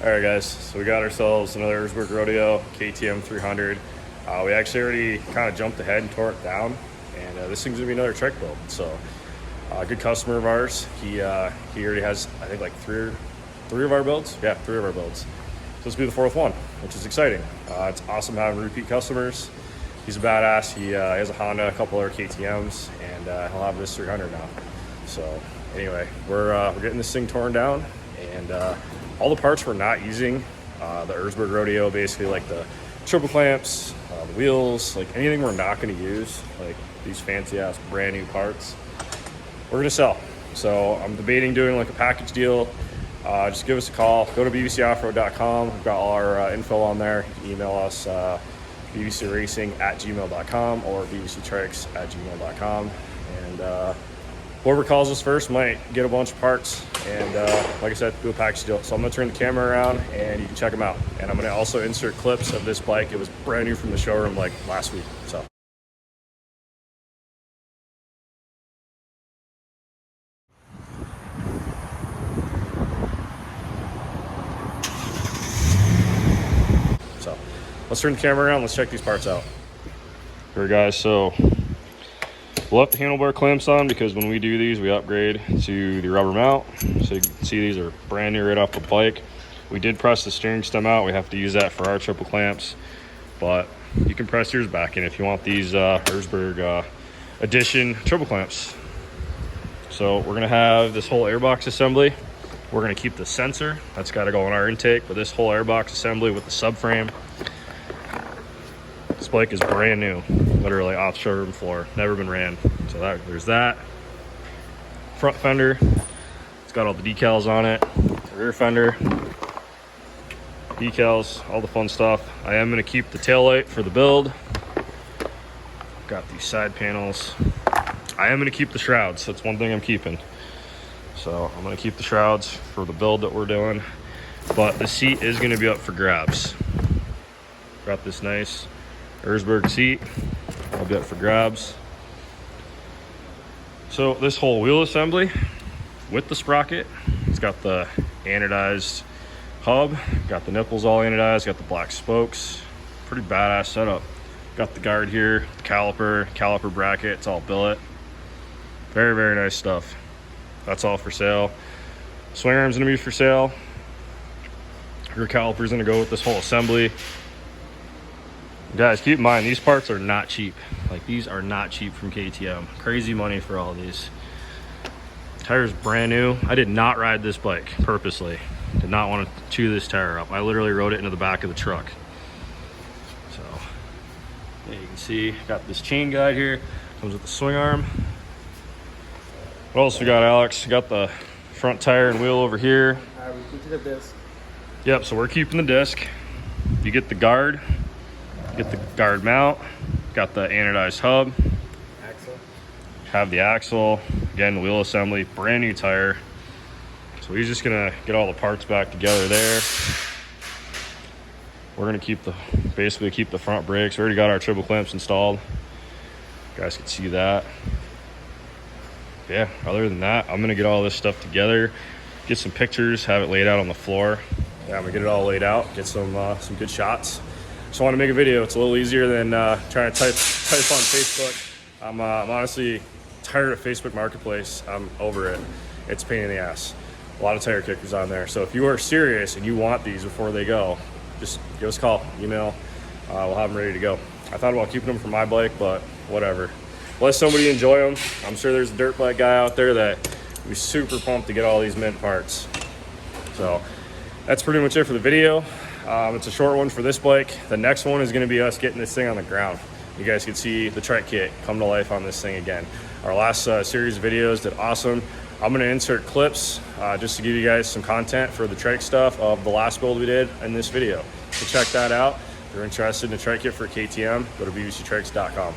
All right, guys, so we got ourselves another Erzbergrodeo KTM 300. We actually already kind of jumped ahead and tore it down, and this thing's gonna be another Trike build. So, good customer of ours. He already has, I think, like three of our builds. Yeah, 3 of our builds. So this will be the 4th one, which is exciting. It's awesome having repeat customers. He's a badass. He has a Honda, a couple other KTMs, and he'll have this 300 now. So anyway, we're getting this thing torn down, and all the parts we're not using, the Erzbergrodeo, basically like the triple clamps, the wheels, like anything we're not going to use, like these fancy ass brand new parts, we're going to sell. So I'm debating doing like a package deal. Just give us a call. Go to bbcoffroad.com. We've got all our info on there. You can email us bbcracing@gmail.com or bbctrikes@gmail.com. And whoever calls us first might get a bunch of parts, and like I said, do a package deal. So I'm gonna turn the camera around and you can check them out. And I'm gonna also insert clips of this bike. It was brand new from the showroom like last week. So let's turn the camera around. Let's check these parts out. Here, guys. So we'll left the handlebar clamps on because when we do these, we upgrade to the rubber mount. So you can see these are brand new right off the bike. We did press the steering stem out. We have to use that for our triple clamps, but you can press yours back in if you want these Erzberg edition triple clamps. So we're gonna have this whole airbox assembly. We're gonna keep the sensor. That's gotta go on our intake, but this whole airbox assembly with the subframe. This bike is brand new, literally off showroom floor, never been ran. So there's that. Front fender, it's got all the decals on it. Rear fender, decals, all the fun stuff. I am gonna keep the taillight for the build. Got these side panels. I am gonna keep the shrouds, that's one thing I'm keeping. So I'm gonna keep the shrouds for the build that we're doing, but the seat is gonna be up for grabs. Got this nice Erzberg seat, I'll be up for grabs. So this whole wheel assembly with the sprocket, it's got the anodized hub, got the nipples all anodized, got the black spokes, pretty badass setup. Got the guard here, the caliper bracket, it's all billet. Very, very nice stuff. That's all for sale. Swing arm's gonna be for sale. Rear caliper's gonna go with this whole assembly. Guys, keep in mind, these parts are not cheap. Like, these are not cheap from KTM. Crazy money for all these. Tire's brand new. I did not ride this bike purposely. Did not want to chew this tire up. I literally rode it into the back of the truck. So, yeah, you can see, got this chain guide here. Comes with the swing arm. What else we got, Alex? We got the front tire and wheel over here. We keep the disc. Yep, so we're keeping the disc. You get the guard. Get the guard mount, got the anodized hub, Axle. have the axle, again, the wheel assembly, brand new tire. So he's just gonna get all the parts back together there. We're gonna basically keep the front brakes. We already got our triple clamps installed. You guys can see that. Yeah, other than that, I'm gonna get all this stuff together, get some pictures, have it laid out on the floor. Yeah, I'm gonna get it all laid out, get some good shots. Just want to make a video. It's a little easier than trying to type on Facebook. I'm honestly tired of Facebook Marketplace. I'm over it. It's a pain in the ass. A lot of tire kickers on there. So if you are serious and you want these before they go, just give us a call, email. We'll have them ready to go. I thought about keeping them for my bike, but whatever. Let somebody enjoy them. I'm sure there's a dirt bike guy out there that would be super pumped to get all these mint parts. So that's pretty much it for the video. It's a short one for this bike. The next one is gonna be us getting this thing on the ground. You guys can see the Trike kit come to life on this thing again. Our last series of videos did awesome. I'm gonna insert clips just to give you guys some content for the Trike stuff of the last build we did in this video. So check that out. If you're interested in a Trike kit for KTM, go to bbctrikes.com.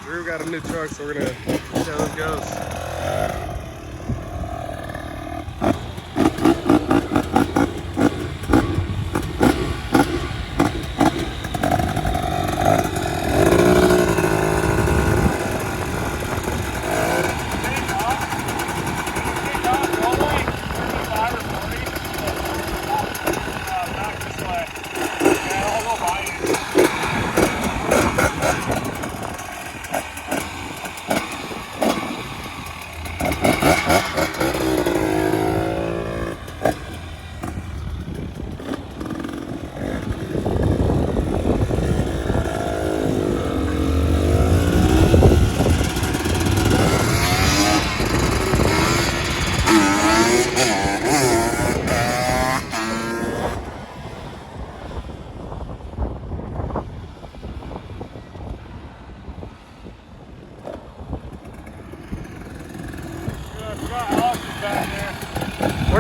Drew got a new truck, so we're gonna see how this goes.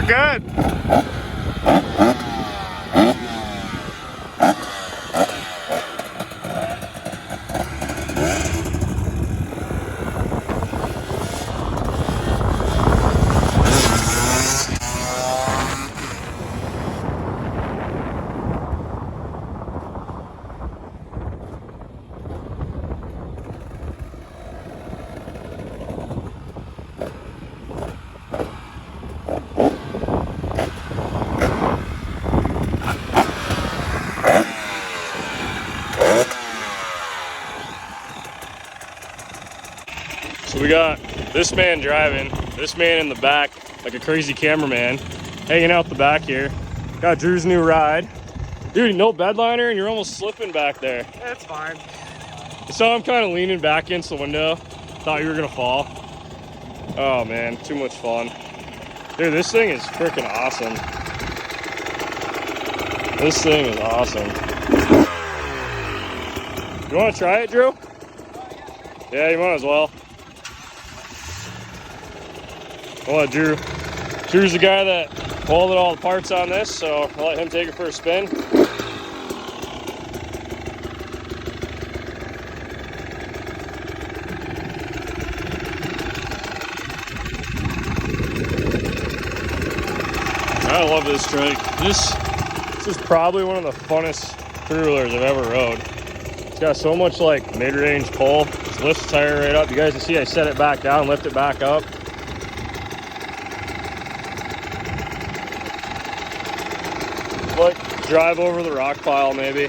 We're good. So we got this man driving, this man in the back, like a crazy cameraman, hanging out the back here. Got Drew's new ride. Dude, no bed liner and you're almost slipping back there. That's fine. So I'm kind of leaning back into the window. Thought you were gonna fall. Oh man, too much fun. Dude, this thing is freaking awesome. This thing is awesome. You wanna try it, Drew? Yeah, you might as well. I'll let Drew's the guy that welded all the parts on this, so I'll let him take it for a spin. I love this trike. This is probably one of the funnest three-wheelers I've ever rode. It's got so much like mid-range pull. It lifts the tire right up. You guys can see I set it back down, lift it back up. Like drive over the rock pile maybe.